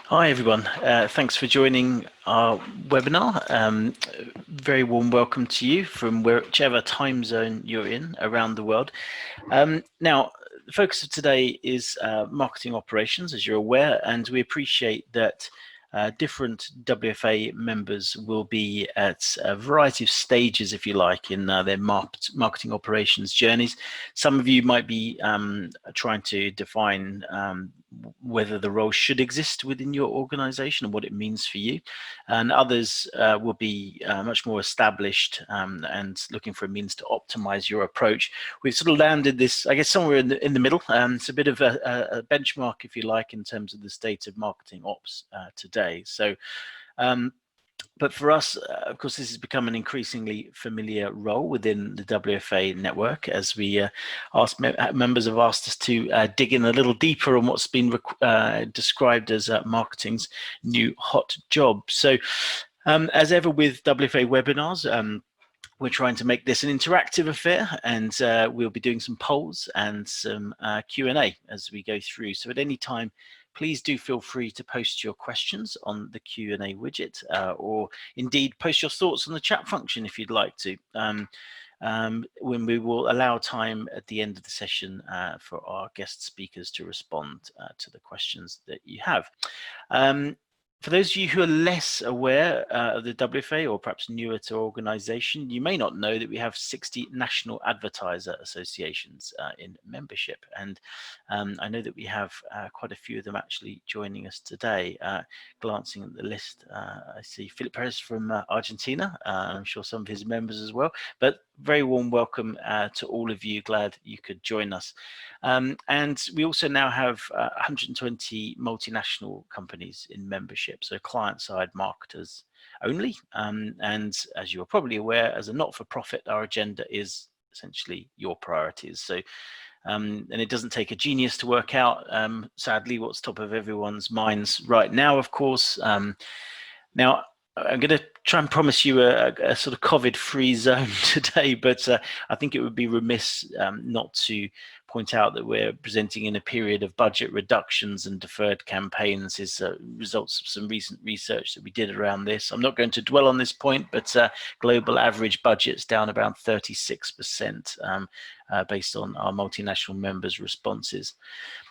Hi everyone, thanks for joining our webinar. Very warm welcome to you from whichever time zone you're in around the world. Now, the focus of today is marketing operations, as you're aware, and we appreciate that different WFA members will be at a variety of stages, if you like, in their marketing operations journeys. Some of you might be trying to define whether the role should exist within your organization and what it means for you. And others will be much more established and looking for a means to optimize your approach. We've sort of landed this, I guess, somewhere in the middle. It's a bit of a benchmark, if you like, in terms of the state of marketing ops today. So but for us, of course, this has become an increasingly familiar role within the WFA network as we members have asked us to dig in a little deeper on what's been described as marketing's new hot job. So as ever with WFA webinars, we're trying to make this an interactive affair, and we'll be doing some polls and some Q&A as we go through. So at any time, please do feel free to post your questions on the Q&A widget, or indeed post your thoughts on the chat function if you'd like to. When we will allow time at the end of the session for our guest speakers to respond to the questions that you have. For those of you who are less aware of the WFA or perhaps newer to our organization, you may not know that we have 60 national advertiser associations in membership. And I know that we have quite a few of them actually joining us today. Glancing at the list, I see Philip Perez from Argentina. I'm sure some of his members as well. But very warm welcome to all of you. Glad you could join us. And we also now have 120 multinational companies in membership, so client-side marketers only. And as you're probably aware, as a not-for-profit, our agenda is essentially your priorities. So, and it doesn't take a genius to work out, sadly, what's top of everyone's minds right now, of course. Now, I'm going to try and promise you a sort of COVID-free zone today, but I think it would be remiss not to point out that we're presenting in a period of budget reductions and deferred campaigns is results of some recent research that we did around this. I'm not going to dwell on this point, but global average budget's down around 36% based on our multinational members' responses.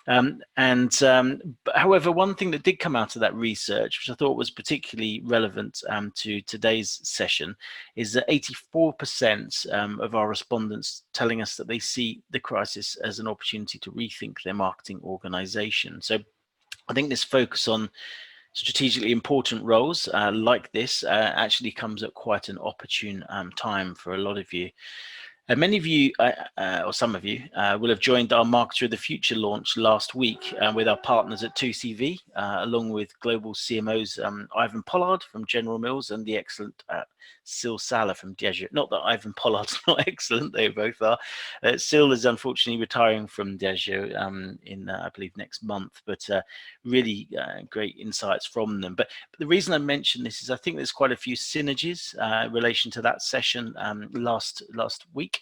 However, one thing that did come out of that research, which I thought was particularly relevant to today's session, is that 84% of our respondents telling us that they see the crisis as an opportunity to rethink their marketing organization. So I think this focus on strategically important roles like this actually comes at quite an opportune time for a lot of you. Many of you, or some of you, will have joined our Marketer of the Future launch last week with our partners at 2CV, along with global CMOs Ivan Pollard from General Mills and the excellent Sil Salah from Diageo. Not that Ivan Pollard's not excellent, they both are. Sil is unfortunately retiring from Diageo in, I believe, next month, but really great insights from them. But the reason I mention this is I think there's quite a few synergies in relation to that session last week.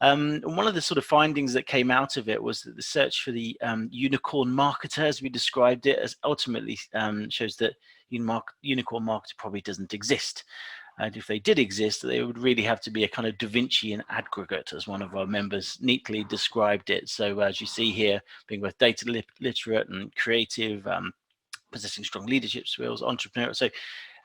One of the sort of findings that came out of it was that the search for the unicorn marketer, as we described it, as ultimately shows that unicorn marketer probably doesn't exist. And if they did exist, they would really have to be a kind of Da Vincian aggregate, as one of our members neatly described it. So as you see here, being both data literate and creative, possessing strong leadership skills, entrepreneurial. So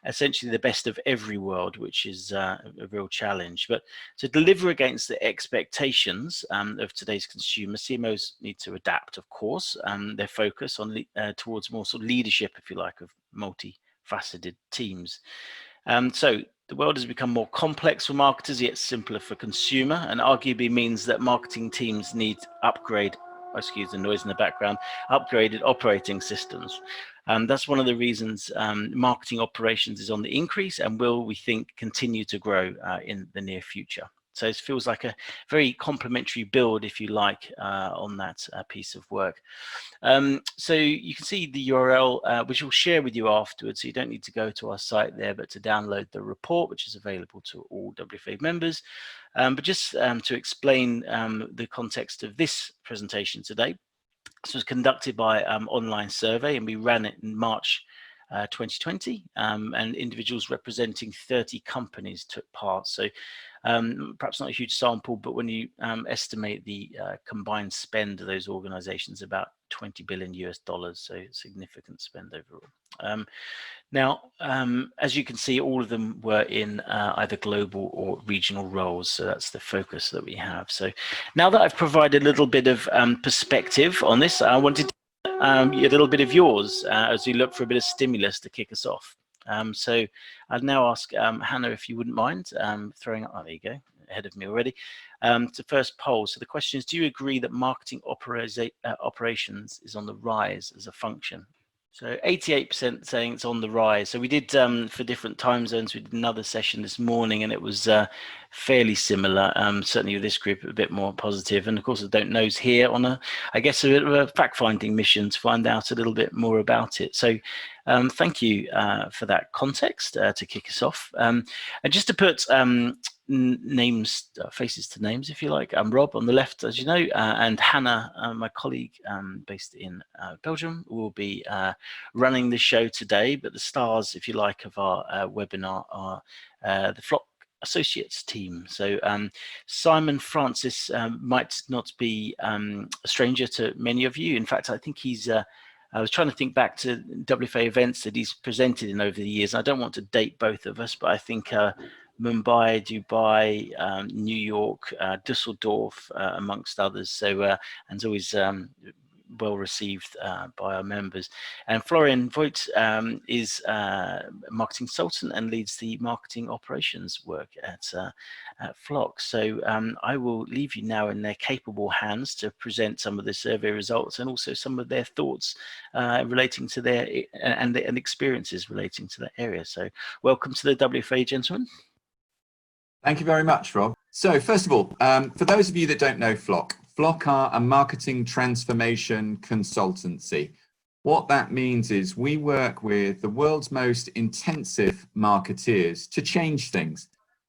essentially the best of every world, which is a real challenge. But to deliver against the expectations of today's consumer, CMOs need to adapt, of course, their focus on towards more sort of leadership, if you like, of multifaceted teams. So the world has become more complex for marketers, yet simpler for consumer, and arguably means that marketing teams need upgrade, excuse the noise in the background, upgraded operating systems. That's one of the reasons marketing operations is on the increase and will, we think, continue to grow in the near future. So it feels like a very complementary build, if you like, on that piece of work. So you can see the URL, which we'll share with you afterwards. So you don't need to go to our site there, but to download the report, which is available to all WFA members. But just to explain the context of this presentation today, This was conducted by online survey, and we ran it in March 2020, and individuals representing 30 companies took part. So perhaps not a huge sample, but when you estimate the combined spend of those organizations, about 20 billion US dollars, so significant spend overall. Now, as you can see, all of them were in either global or regional roles. So that's the focus that we have. So now that I've provided a little bit of perspective on this, I wanted to a little bit of yours as we look for a bit of stimulus to kick us off. So I'd now ask Hannah, if you wouldn't mind throwing up, oh, there you go, ahead of me already, to first poll. So the question is, do you agree that marketing operations is on the rise as a function? So 88% saying it's on the rise. So we did, for different time zones, we did another session this morning, and it was fairly similar. Certainly with this group, a bit more positive. And of course, I don't know's here on I guess, a bit of a fact-finding mission to find out a little bit more about it. So thank you for that context to kick us off. And just to put names, faces to names, if you like. I'm Rob on the left, as you know, and Hannah, my colleague based in Belgium, will be running the show today. But the stars, if you like, of our webinar are the Flock Associates team. So Simon Francis might not be a stranger to many of you. In fact, I think he's I was trying to think back to WFA events that he's presented in over the years. I don't want to date both of us, but I think Mumbai, Dubai, New York, Dusseldorf, amongst others. So, and it's always well received by our members. And Florian Voigt is a marketing consultant and leads the marketing operations work at Flock. So I will leave you now in their capable hands to present some of the survey results and also some of their thoughts relating to their and experiences relating to that area. So welcome to the WFA, gentlemen. Thank you very much, Rob. So first of all, for those of you that don't know Flock, Flock are a marketing transformation consultancy. What that means is we work with the world's most intensive marketeers to change things,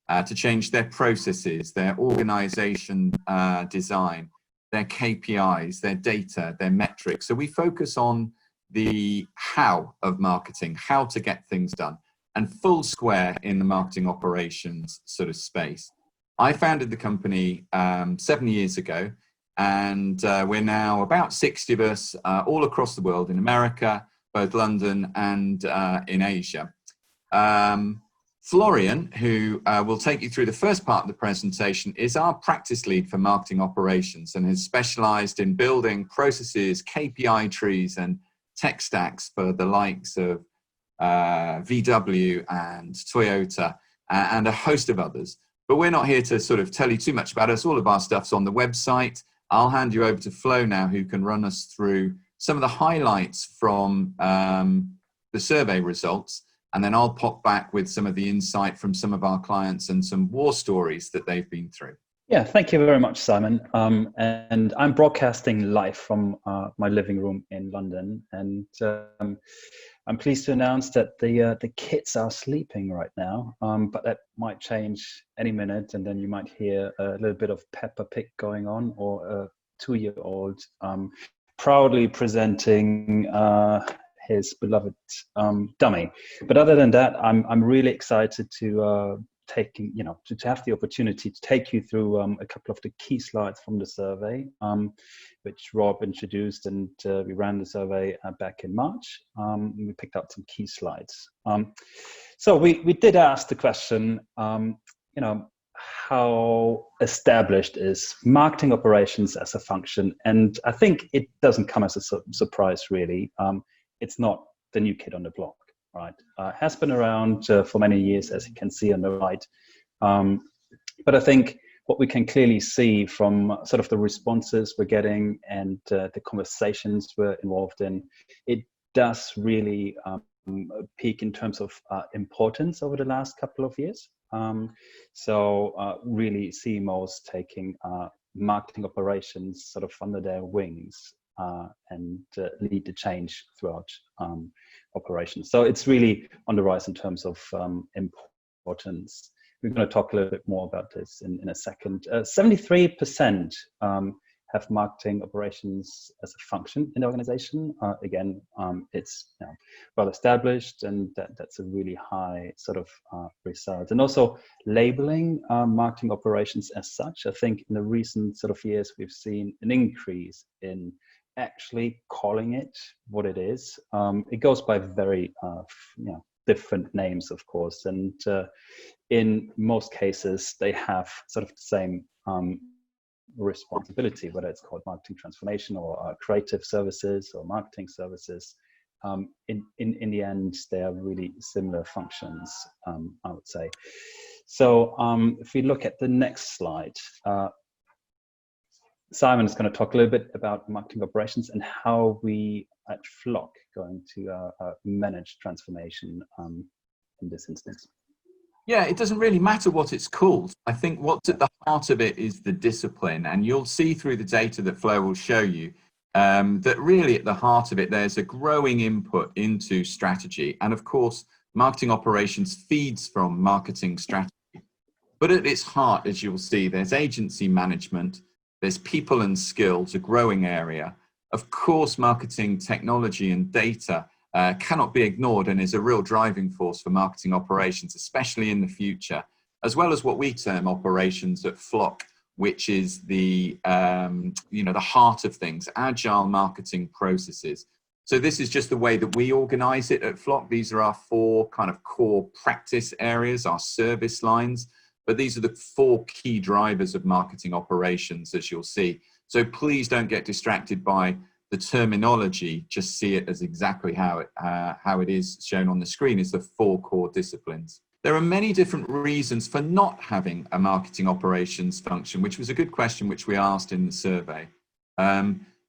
to change their processes, their organization design, their KPIs, their data, their metrics. So we focus on the how of marketing, how to get things done, and full square in the marketing operations sort of space. I founded the company 7 years ago, and we're now about 60 of us all across the world, in America, both London and in Asia. Florian, who will take you through the first part of the presentation, is our practice lead for marketing operations and has specialized in building processes, KPI trees, and tech stacks for the likes of VW and Toyota and a host of others. But we're not here to sort of tell you too much about us. All of our stuff's on the website. I'll hand you over to Flo now, who can run us through some of the highlights from the survey results. And then I'll pop back with some of the insight from some of our clients and some war stories that they've been through. Yeah, thank you very much, Simon. And I'm broadcasting live from my living room in London. And I'm pleased to announce that the kids are sleeping right now, but that might change any minute, and then you might hear a little bit of Peppa Pig going on, or a 2-year-old proudly presenting his beloved dummy. But other than that, I'm really excited to to have the opportunity to take you through a couple of the key slides from the survey, which Rob introduced, and we ran the survey back in March. We picked out some key slides. So we did ask the question, how established is marketing operations as a function? And I think it doesn't come as a surprise, really. It's not the new kid on the block. Right, has been around for many years, as you can see on the right. But I think what we can clearly see from sort of the responses we're getting and the conversations we're involved in, it does really peak in terms of importance over the last couple of years. So really CMOs taking marketing operations sort of under their wings and lead the change throughout operations. So it's really on the rise in terms of importance. We're going to talk a little bit more about this in a second. 73% have marketing operations as a function in the organization. Again, it's well established, and that's a really high sort of result. And also labeling marketing operations as such. I think in the recent sort of years, we've seen an increase in actually calling it what it is. It goes by very different names, of course, and in most cases, they have sort of the same responsibility, whether it's called marketing transformation or creative services or marketing services. In the end, they are really similar functions, I would say. So if we look at the next slide, Simon is going to talk a little bit about marketing operations and how we at Flock going to manage transformation in this instance. Yeah, it doesn't really matter what it's called. I think what's at the heart of it is the discipline, and you'll see through the data that Flo will show you that really at the heart of it, there's a growing input into strategy. And of course, marketing operations feeds from marketing strategy. But at its heart, as you'll see, there's agency management, there's people and skills, a growing area. Of course, marketing technology and data cannot be ignored and is a real driving force for marketing operations, especially in the future, as well as what we term operations at Flock, which is the the heart of things, agile marketing processes. So this is just the way that we organize it at Flock. These are our 4 kind of core practice areas, our service lines, but these are the 4 key drivers of marketing operations, as you'll see. So please don't get distracted by the terminology, just see it as exactly how it is shown on the screen, is the 4 core disciplines. There are many different reasons for not having a marketing operations function, which was a good question which we asked in the survey.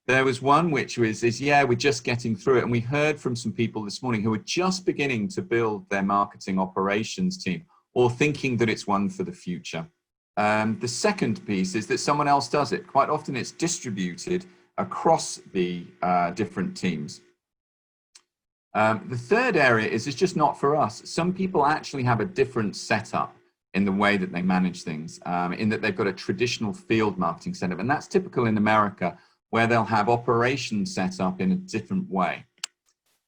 There was one which is we're just getting through it, and we heard from some people this morning who are just beginning to build their marketing operations team or thinking that it's one for the future. The second piece is that someone else does it. Quite often it's distributed across the different teams. The third area is it's just not for us. Some people actually have a different setup in the way that they manage things, in that they've got a traditional field marketing setup, and that's typical in America, where they'll have operations set up in a different way.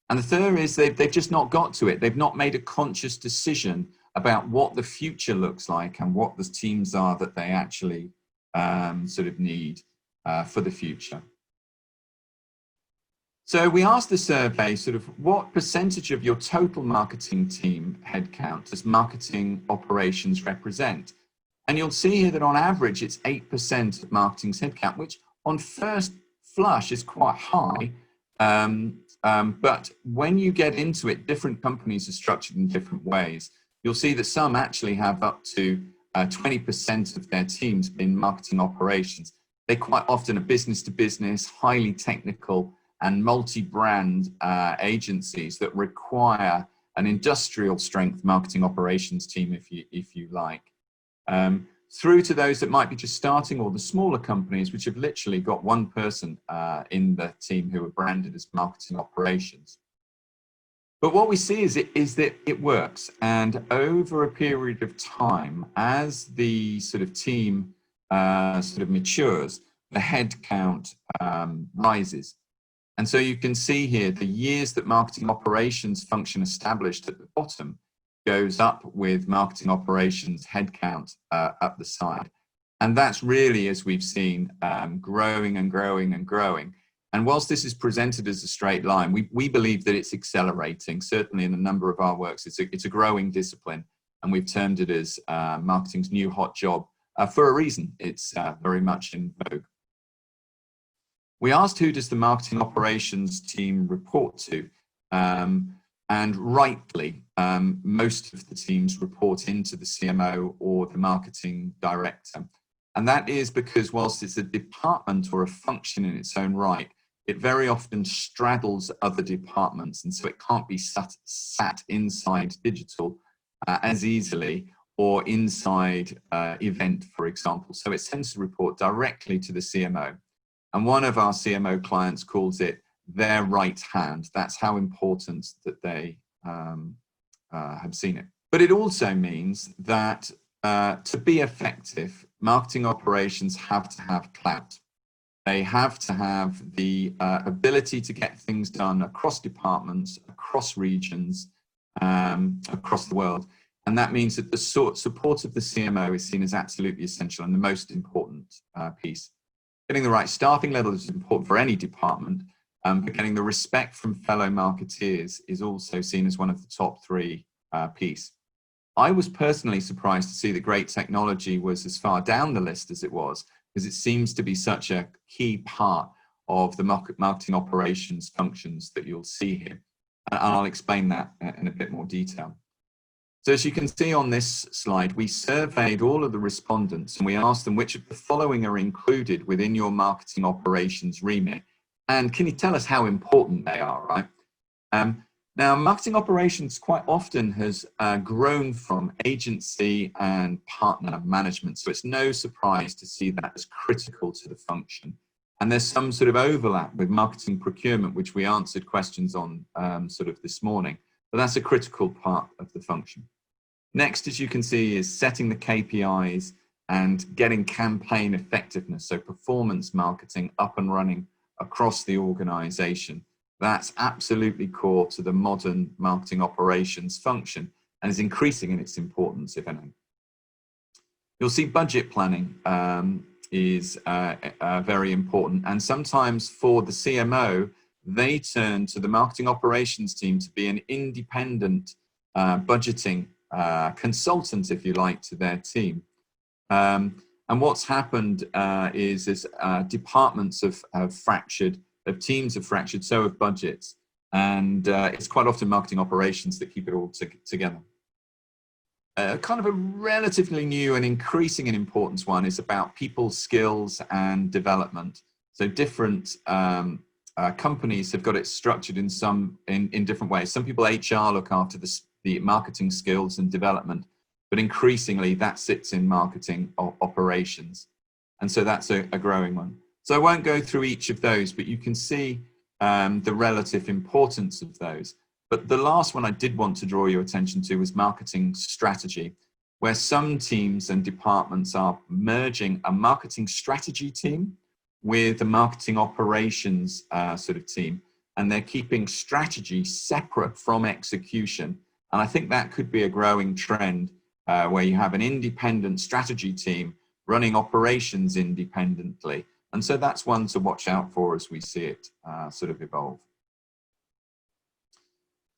And the third is they've just not got to it. They've not made a conscious decision about what the future looks like and what the teams are that they actually sort of need for the future. So we asked the survey sort of what percentage of your total marketing team headcount does marketing operations represent? And you'll see here that on average, it's 8% of marketing's headcount, which on first flush is quite high. But when you get into it, different companies are structured in different ways. You'll see that some actually have up to 20% of their teams in marketing operations. They quite often are business to business, highly technical and multi-brand agencies that require an industrial strength marketing operations team, if you like. Through to those that might be just starting, or the smaller companies which have literally got one person in the team who are branded as marketing operations. But what we see is that it works, and over a period of time, as the sort of team sort of matures, the head count rises. And so you can see here the years that marketing operations function established at the bottom goes up with marketing operations headcount up the side. And that's really, as we've seen, growing and growing and growing. And whilst this is presented as a straight line, we believe that it's accelerating. Certainly in a number of our works, it's a growing discipline, and we've termed it as marketing's new hot job for a reason. It's very much in vogue. We asked who does the marketing operations team report to, and rightly, most of the teams report into the CMO or the marketing director. And that is because whilst it's a department or a function in its own right, it very often straddles other departments, and so it can't be sat inside digital as easily, or inside event, for example. So it tends to report directly to the CMO. And one of our CMO clients calls it their right hand. That's how important that they have seen it. But it also means that to be effective, marketing operations have to have clout. They have to have the ability to get things done across departments, across regions, across the world. And that means that the support of the CMO is seen as absolutely essential and the most important piece. Getting the right staffing level is important for any department, but getting the respect from fellow marketeers is also seen as one of the top three piece. I was personally surprised to see that great technology was as far down the list as it was, because it seems to be such a key part of the marketing operations functions that you'll see here. And I'll explain that in a bit more detail. So as you can see on this slide, we surveyed all of the respondents and we asked them which of the following are included within your marketing operations remit. And can you tell us how important they are, right? Now, marketing operations quite often has grown from agency and partner management. So it's no surprise to see that as critical to the function. And there's some sort of overlap with marketing procurement, which we answered questions on sort of this morning. But that's a critical part of the function. Next, as you can see, is setting the KPIs and getting campaign effectiveness, so performance marketing up and running across the organization. That's absolutely core to the modern marketing operations function and is increasing in its importance, if any. You'll see budget planning is very important, and sometimes for the CMO, they turn to the marketing operations team to be an independent budgeting consultant, if you like, to their team. And what's happened is departments have fractured, teams have fractured, so have budgets. And it's quite often marketing operations that keep it all together. Kind of a relatively new and increasing in importance one is about people skills and development. So different companies have got it structured in different ways. Some people HR look after the marketing skills and development, but increasingly that sits in marketing operations. And so that's a growing one. So I won't go through each of those, but you can see the relative importance of those. But the last one I did want to draw your attention to was marketing strategy, where some teams and departments are merging a marketing strategy team with a marketing operations sort of team, and they're keeping strategy separate from execution. And I think that could be a growing trend where you have an independent strategy team running operations independently. And so that's one to watch out for as we see it sort of evolve.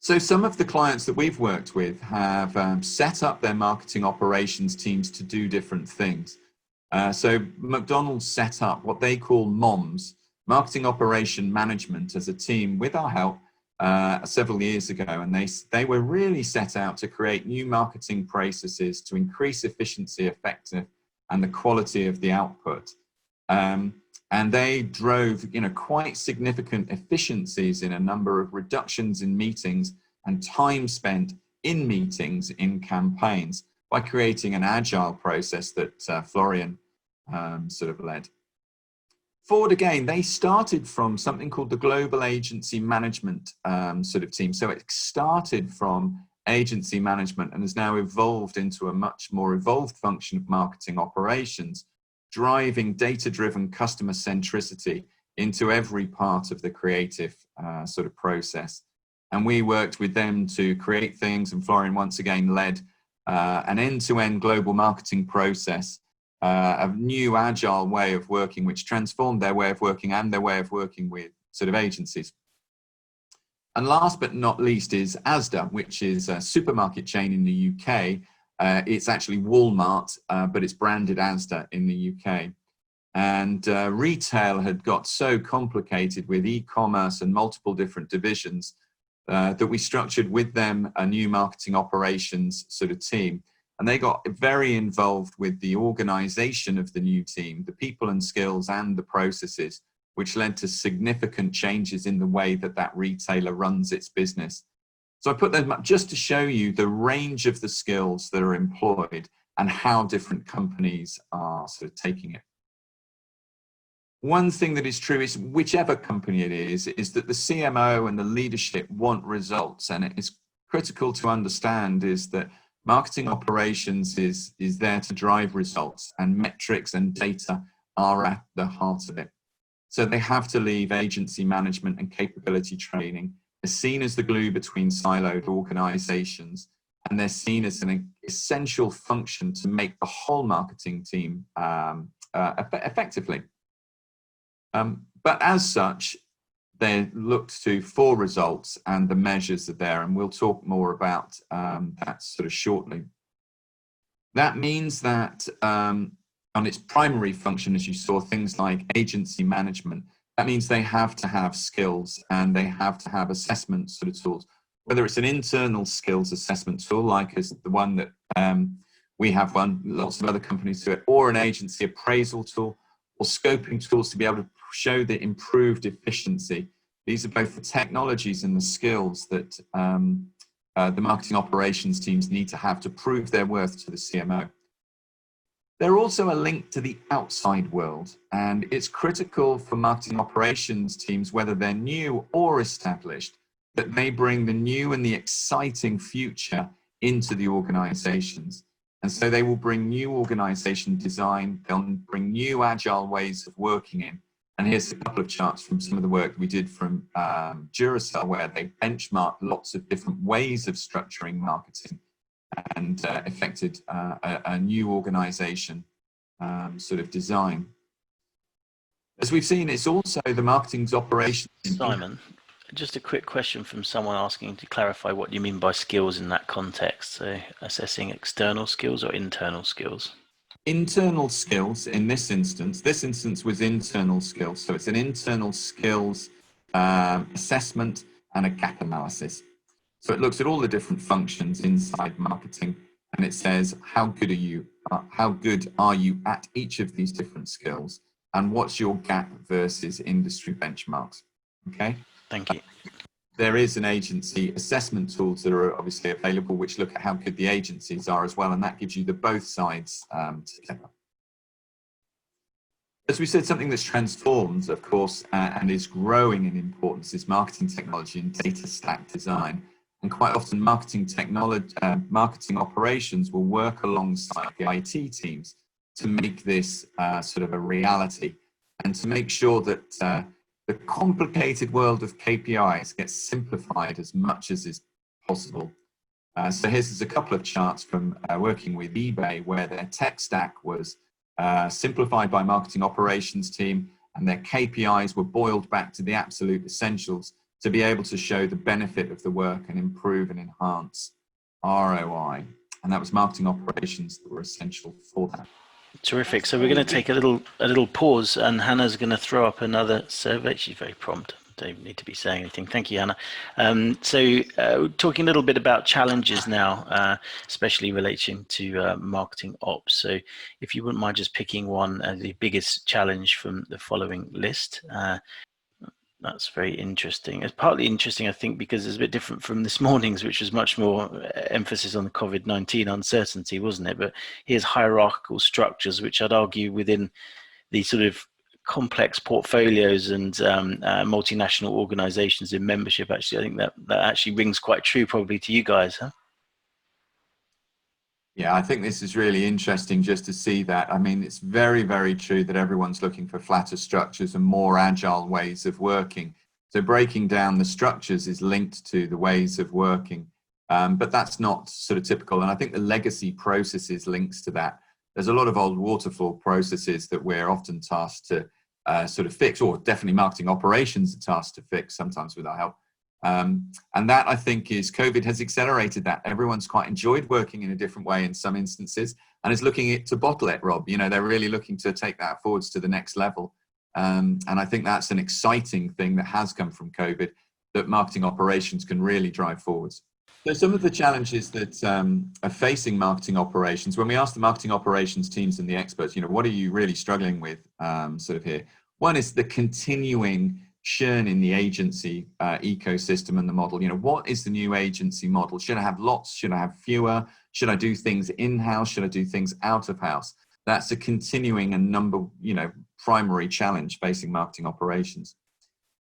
So some of the clients that we've worked with have set up their marketing operations teams to do different things. So McDonald's set up what they call MOMS, Marketing Operation Management, as a team with our help several years ago. And they were really set out to create new marketing processes to increase efficiency, effectiveness, and the quality of the output. And they drove, quite significant efficiencies in a number of reductions in meetings and time spent in meetings in campaigns by creating an agile process that Florian sort of led. Ford, again, they started from something called the Global Agency Management sort of team. So it started from agency management and has now evolved into a much more evolved function of marketing operations, driving data-driven customer centricity into every part of the creative sort of process. And we worked with them to create things, and Florian once again led an end-to-end global marketing process, a new agile way of working, which transformed their way of working and their way of working with sort of agencies. And last but not least is Asda, which is a supermarket chain in the UK. It's actually Walmart, but it's branded Asda in the UK. And retail had got so complicated with e-commerce and multiple different divisions that we structured with them a new marketing operations sort of team. And they got very involved with the organization of the new team, the people and skills and the processes, which led to significant changes in the way that that retailer runs its business. So I put them up just to show you the range of the skills that are employed and how different companies are sort of taking it. One thing that is true is whichever company it is that the CMO and the leadership want results. And it is critical to understand is that marketing operations is there to drive results, and metrics and data are at the heart of it. So they have to leave agency management and capability training. They're seen as the glue between siloed organizations, and they're seen as an essential function to make the whole marketing team effectively. But as such, they looked to for results, and the measures are there, and we'll talk more about that sort of shortly. That means that on its primary function, as you saw, things like agency management, that means they have to have skills and they have to have assessment sort of tools, whether it's an internal skills assessment tool, like as the one that we have one, lots of other companies do it, or an agency appraisal tool, or scoping tools to be able to show the improved efficiency. These are both the technologies and the skills that the marketing operations teams need to have to prove their worth to the CMO. They're also a link to the outside world, and it's critical for marketing operations teams, whether they're new or established, that they bring the new and the exciting future into the organizations. And so they will bring new organization design, they'll bring new agile ways of working in. And here's a couple of charts from some of the work we did from Duracell, where they benchmarked lots of different ways of structuring marketing and affected a new organization sort of design. As we've seen, it's also the marketing's operations. Simon, just a quick question from someone asking to clarify what you mean by skills in that context. So assessing external skills or internal skills? Internal skills in this instance was internal skills. So it's an internal skills assessment and a gap analysis. So it looks at all the different functions inside marketing, and it says, how good are you at each of these different skills, and what's your gap versus industry benchmarks? Okay. Thank you. There is an agency assessment tools that are obviously available, which look at how good the agencies are as well, and that gives you the both sides together. As we said, something that's transformed, of course, and is growing in importance is marketing technology and data stack design. And quite often marketing technology, marketing operations will work alongside the IT teams to make this sort of a reality, and to make sure that the complicated world of KPIs gets simplified as much as is possible. So here's a couple of charts from working with eBay, where their tech stack was simplified by marketing operations team, and their KPIs were boiled back to the absolute essentials to be able to show the benefit of the work and improve and enhance ROI. And that was marketing operations that were essential for that. Terrific. So we're going to take a little pause, and Hannah's going to throw up another survey. She's very prompt. Don't need to be saying anything. Thank you, Hannah. Talking a little bit about challenges now, especially relating to marketing ops. So if you wouldn't mind just picking one, the biggest challenge from the following list. That's very interesting. It's partly interesting, I think, because it's a bit different from this morning's, which was much more emphasis on the COVID-19 uncertainty, wasn't it? But here's hierarchical structures, which I'd argue within the sort of complex portfolios and multinational organizations in membership. Actually, I think that actually rings quite true probably to you guys, huh? Yeah, I think this is really interesting just to see that. I mean, it's very, very true that everyone's looking for flatter structures and more agile ways of working. So breaking down the structures is linked to the ways of working, but that's not sort of typical. And I think the legacy processes links to that. There's a lot of old waterfall processes that we're often tasked to sort of fix, or definitely marketing operations are tasked to fix, sometimes with our help. And that, I think, is COVID has accelerated that. Everyone's quite enjoyed working in a different way in some instances, and is looking at to bottle it, Rob. You know, they're really looking to take that forwards to the next level. And I think that's an exciting thing that has come from COVID, that marketing operations can really drive forwards. So some of the challenges that are facing marketing operations, when we ask the marketing operations teams and the experts, you know, what are you really struggling with sort of here? One is the continuing churn in the agency ecosystem and the model. You know, what is the new agency model? Should I have lots? Should I have fewer? Should I do things in-house? Should I do things out of house? That's a continuing and primary challenge facing marketing operations.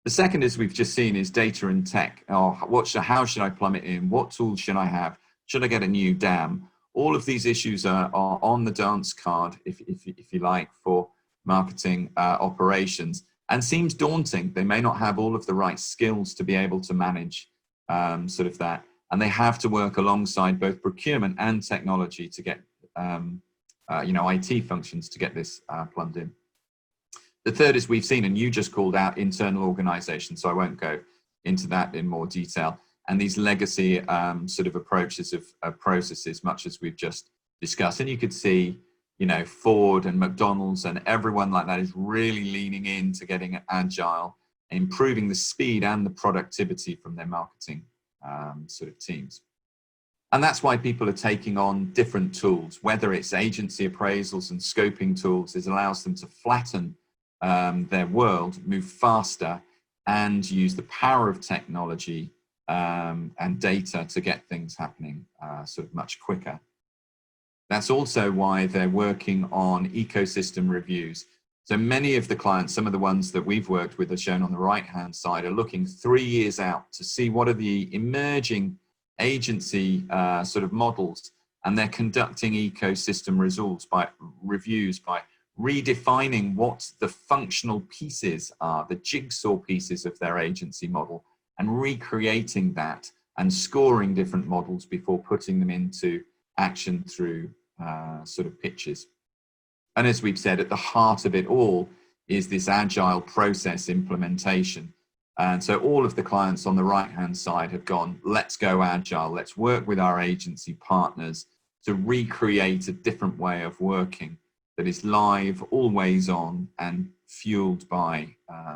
The second, as we've just seen, is data and tech. How should I plumb it in? What tools should I have? Should I get a new DAM? All of these issues are on the dance card, if you like, for marketing operations. and seems daunting. They may not have all of the right skills to be able to manage sort of that. And they have to work alongside both procurement and technology to get, IT functions to get this plumbed in. The third is we've seen, and you just called out, internal organization, so I won't go into that in more detail. And these legacy sort of approaches of processes, much as we've just discussed. And you could see, Ford and McDonald's and everyone like that is really leaning into getting agile, improving the speed and the productivity from their marketing sort of teams. And that's why people are taking on different tools, whether it's agency appraisals and scoping tools. It allows them to flatten their world, move faster, and use the power of technology and data to get things happening sort of much quicker. That's also why they're working on ecosystem reviews. So many of the clients, some of the ones that we've worked with are shown on the right-hand side, are looking 3 years out to see what are the emerging agency sort of models, and they're conducting ecosystem reviews by redefining what the functional pieces are, the jigsaw pieces of their agency model, and recreating that and scoring different models before putting them into action through sort of pitches. And as we've said, at the heart of it all is this agile process implementation. And so all of the clients on the right-hand side have gone, let's go agile, let's work with our agency partners to recreate a different way of working that is live, always on, and fueled by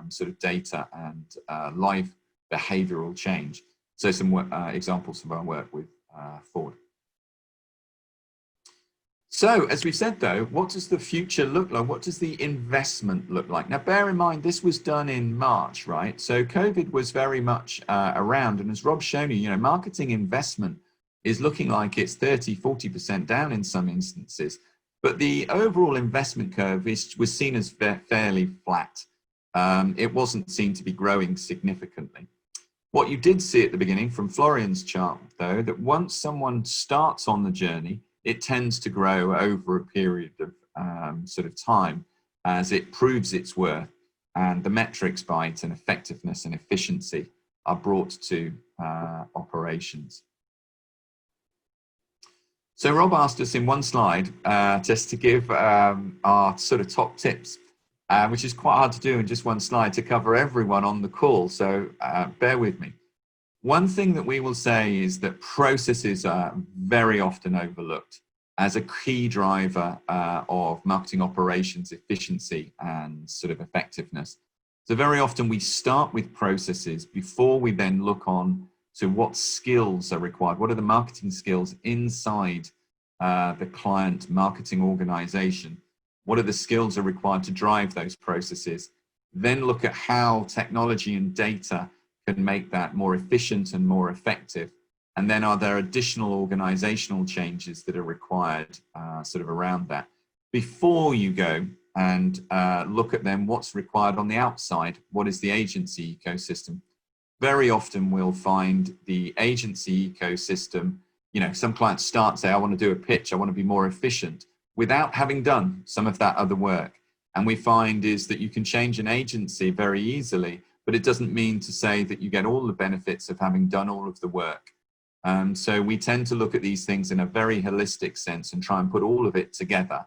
sort of data and live behavioral change. So some examples of our work with Ford. So as we've said though, what does the future look like? What does the investment look like? Now, bear in mind, this was done in March, right? So COVID was very much around. And as Rob's shown you, marketing investment is looking like it's 30, 40% down in some instances. But the overall investment curve was seen as fairly flat. It wasn't seen to be growing significantly. What you did see at the beginning from Florian's chart, though, that once someone starts on the journey, it tends to grow over a period of sort of time as it proves its worth, and the metrics by it and effectiveness and efficiency are brought to operations. So Rob asked us in one slide just to give our sort of top tips, which is quite hard to do in just one slide to cover everyone on the call, so bear with me. One thing that we will say is that processes are very often overlooked as a key driver of marketing operations efficiency and sort of effectiveness. So very often we start with processes before we then look on to what skills are required. What are the marketing skills inside the client marketing organization? What are the skills that are required to drive those processes? Then look at how technology and data can make that more efficient and more effective. And then are there additional organizational changes that are required sort of around that? Before you go and look at then what's required on the outside, what is the agency ecosystem? Very often we'll find the agency ecosystem, some clients start, say, I want to do a pitch, I want to be more efficient, without having done some of that other work. And we find is that you can change an agency very easily, but it doesn't mean to say that you get all the benefits of having done all of the work. So we tend to look at these things in a very holistic sense and try and put all of it together.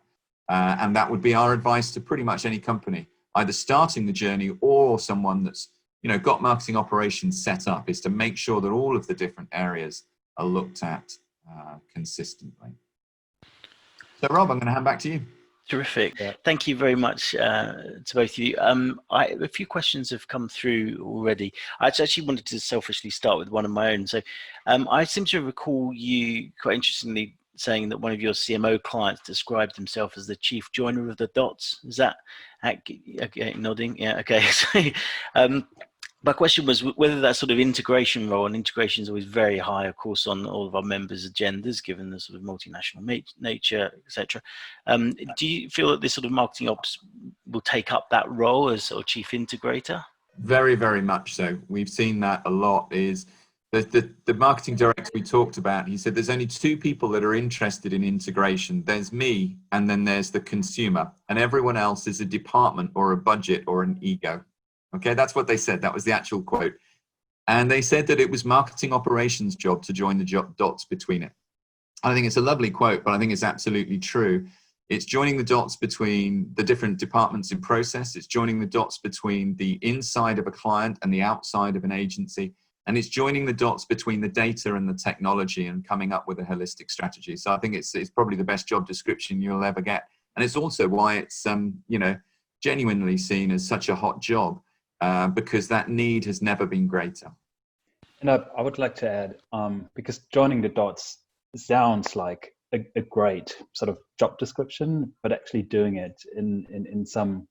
And that would be our advice to pretty much any company, either starting the journey or someone that's got marketing operations set up, is to make sure that all of the different areas are looked at consistently. So Rob, I'm going to hand back to you. Terrific. Yeah. Thank you very much to both of you. A few questions have come through already. I actually wanted to selfishly start with one of my own. So I seem to recall you quite interestingly saying that one of your CMO clients described himself as the chief joiner of the dots. Is that okay? Nodding. Yeah. Okay. So my question was whether that sort of integration role, and integration is always very high, of course, on all of our members' agendas, given the sort of multinational nature, etc. Do you feel that this sort of marketing ops will take up that role as sort of chief integrator? Very, very much so. We've seen that a lot. Is the marketing director we talked about, he said there's only two people that are interested in integration. There's me, and then there's the consumer, and everyone else is a department or a budget or an ego. Okay, that's what they said. That was the actual quote. And they said that it was marketing operations job to join the dots between it. I think it's a lovely quote, but I think it's absolutely true. It's joining the dots between the different departments in process. It's joining the dots between the inside of a client and the outside of an agency. And it's joining the dots between the data and the technology and coming up with a holistic strategy. So I think it's probably the best job description you'll ever get. And it's also why it's, genuinely seen as such a hot job, because that need has never been greater. And I would like to add, because joining the dots sounds like a great sort of job description, but actually doing it in some,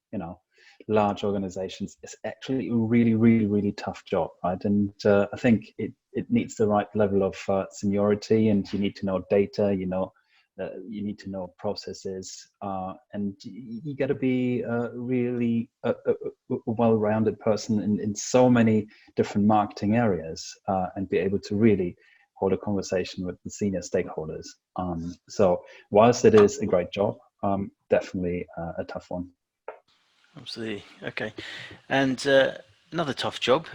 large organizations is actually a really, really, really tough job, right? And I think it needs the right level of seniority, and you need to know data, you need to know processes, and you got to be really a well-rounded person in so many different marketing areas, and be able to really hold a conversation with the senior stakeholders. So whilst it is a great job, definitely a tough one. Absolutely. Okay. And another tough job.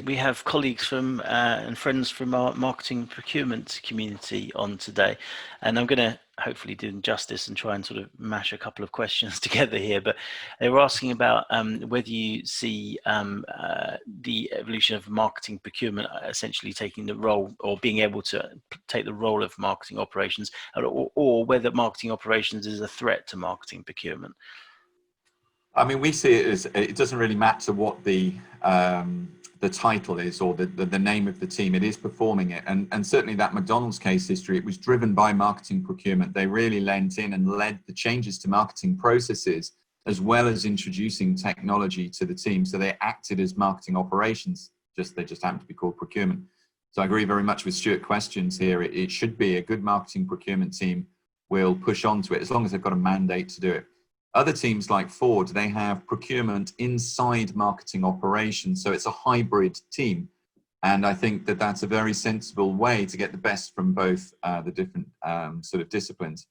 We have colleagues from and friends from our marketing procurement community on today, and I'm going to hopefully do them justice and try and sort of mash a couple of questions together here. But they were asking about whether you see the evolution of marketing procurement essentially taking the role, or being able to take the role of marketing operations, or whether marketing operations is a threat to marketing procurement. I mean, we see it as, it doesn't really matter what the title is or the name of the team. It is performing it, and certainly that McDonald's case history, it was driven by marketing procurement. They really leant in and led the changes to marketing processes, as well as introducing technology to the team. So they acted as marketing operations. They just happened to be called procurement. So I agree very much with Stuart's questions here. It should be a good marketing procurement team will push on to it as long as they've got a mandate to do it. Other teams like Ford, they have procurement inside marketing operations. So it's a hybrid team. And I think that that's a very sensible way to get the best from both the different sort of disciplines.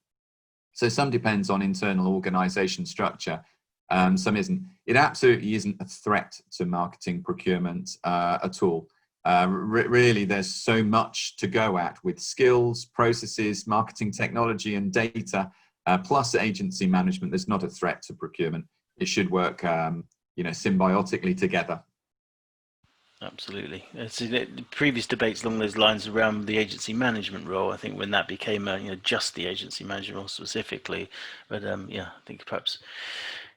So some depends on internal organization structure, some isn't. It absolutely isn't a threat to marketing procurement at all. Really, there's so much to go at with skills, processes, marketing technology and data. Plus agency management. There's not a threat to procurement. It should work, symbiotically together. Absolutely. So the previous debates along those lines around the agency management role, I think when that became just the agency management role specifically, but I think perhaps.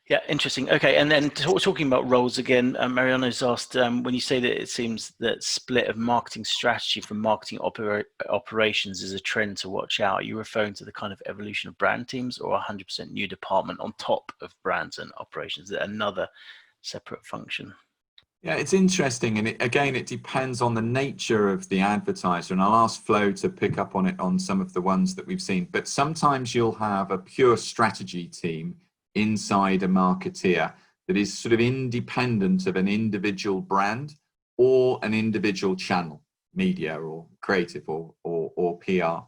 Yeah, interesting. Okay, and then talking about roles again, Mariano's asked, when you say that it seems that split of marketing strategy from marketing operations is a trend to watch out, are you referring to the kind of evolution of brand teams, or 100% new department on top of brands and operations? Is it another separate function? Yeah, it's interesting. And it depends on the nature of the advertiser. And I'll ask Flo to pick up on it on some of the ones that we've seen. But sometimes you'll have a pure strategy team inside a marketeer that is sort of independent of an individual brand or an individual channel, media or creative or PR.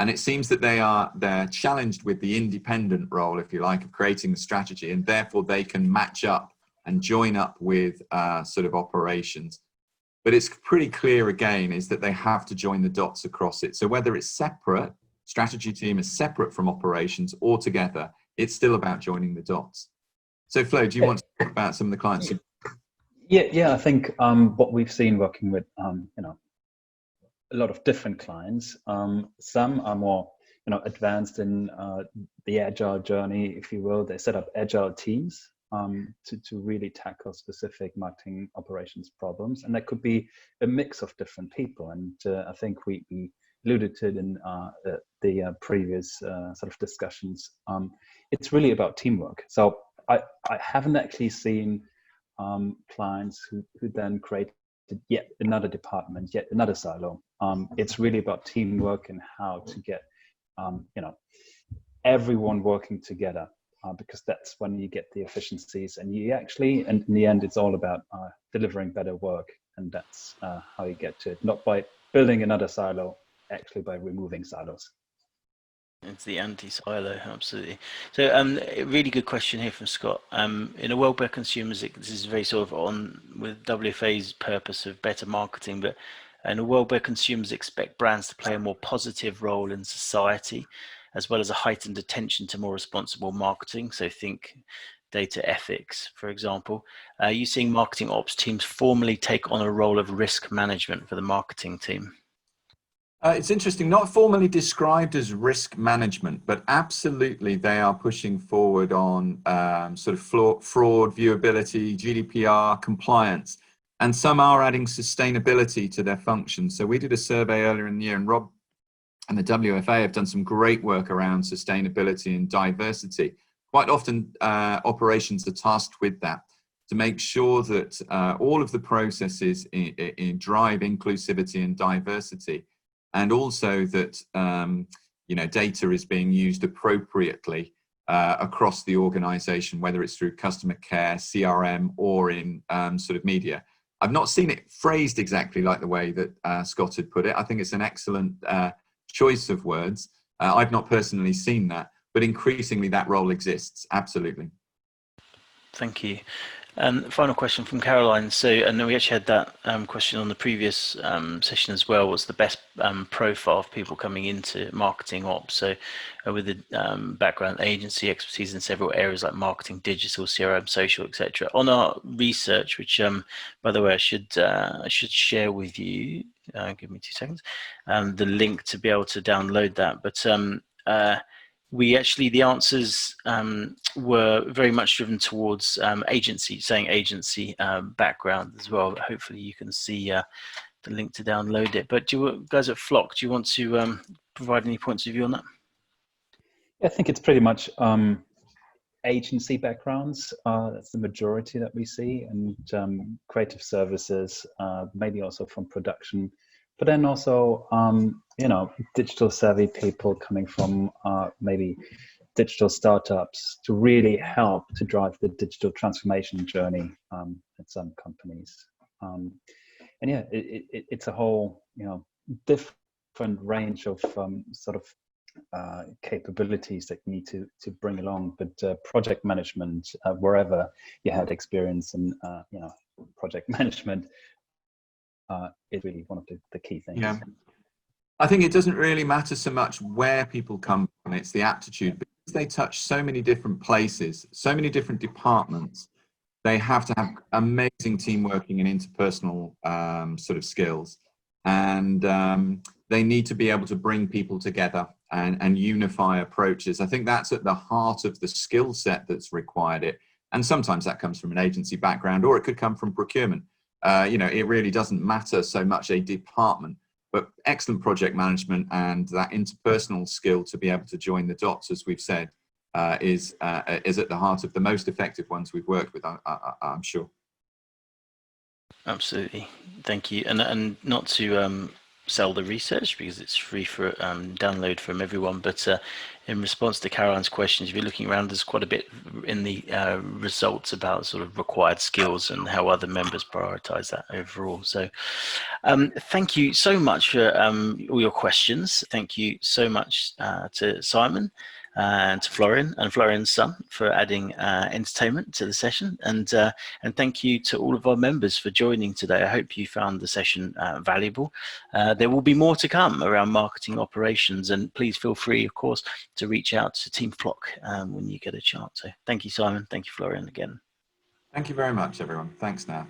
And it seems that they're challenged with the independent role, if you like, of creating the strategy, and therefore they can match up and join up with sort of operations. But it's pretty clear again is that they have to join the dots across it. So whether it's separate, strategy team is separate from operations or together, it's still about joining the dots. So Flo, do you want to talk about some of the clients? Yeah. I think what we've seen working with a lot of different clients. Some are more advanced in the agile journey, if you will. They set up agile teams to really tackle specific marketing operations problems, and that could be a mix of different people. And I think we alluded to it in the previous sort of discussions. It's really about teamwork. So I haven't actually seen clients who then create yet another department, yet another silo. It's really about teamwork and how to get everyone working together, because that's when you get the efficiencies, and and in the end it's all about delivering better work, and that's how you get to it, not by building another silo, actually by removing silos. It's the anti-silo, absolutely. So, a really good question here from Scott. In a world where consumers, this is very sort of on with WFA's purpose of better marketing, but in a world where consumers expect brands to play a more positive role in society, as well as a heightened attention to more responsible marketing. So, think data ethics, for example. Are you seeing marketing ops teams formally take on a role of risk management for the marketing team? It's interesting, not formally described as risk management, but absolutely they are pushing forward on sort of fraud, viewability, GDPR, compliance, and some are adding sustainability to their functions. So we did a survey earlier in the year, and Rob and the WFA have done some great work around sustainability and diversity. Quite often operations are tasked with that to make sure that all of the processes drive inclusivity and diversity, and also that data is being used appropriately across the organization, whether it's through customer care, CRM, or in sort of media. I've not seen it phrased exactly like the way that Scott had put it. I think it's an excellent choice of words. I've not personally seen that, but increasingly that role exists, absolutely. Thank you. Final question from Caroline. So, and we actually had that question on the previous session as well. What's the best profile of people coming into marketing ops? So, with the background agency expertise in several areas like marketing, digital, CRM, social, etc. On our research, which, by the way, I should share with you. Give me 2 seconds. The link to be able to download that. But the answers were very much driven towards agency background as well. Hopefully you can see the link to download it. But guys at Flock, do you want to provide any points of view on that? I think it's pretty much agency backgrounds. That's the majority that we see, and creative services, maybe also from production. But then also, digital savvy people coming from maybe digital startups to really help to drive the digital transformation journey at some companies. It's a whole, different range of sort of capabilities that you need to bring along. But project management, wherever you had experience in, project management, is really one of the key things. Yeah, I think it doesn't really matter so much where people come from, it's the aptitude. Because they touch so many different places, so many different departments, they have to have amazing team working and interpersonal sort of skills. And they need to be able to bring people together and unify approaches. I think that's at the heart of the skill set that's required it. And sometimes that comes from an agency background, or it could come from procurement. It really doesn't matter so much a department, but excellent project management and that interpersonal skill to be able to join the dots, as we've said, is at the heart of the most effective ones we've worked with, I'm sure. Absolutely, thank you. And not to sell the research because it's free for download from everyone, but in response to Caroline's questions, if you're looking around, there's quite a bit in the results about sort of required skills and how other members prioritize that overall. So thank you so much for all your questions. Thank you so much to Simon and to Florian and Florian's son for adding entertainment to the session, and thank you to all of our members for joining today. I hope you found the session valuable. There will be more to come around marketing operations, and please feel free, of course, to reach out to Team Flock when you get a chance. So thank you, Simon. Thank you, Florian, again. Thank you very much, everyone. Thanks now.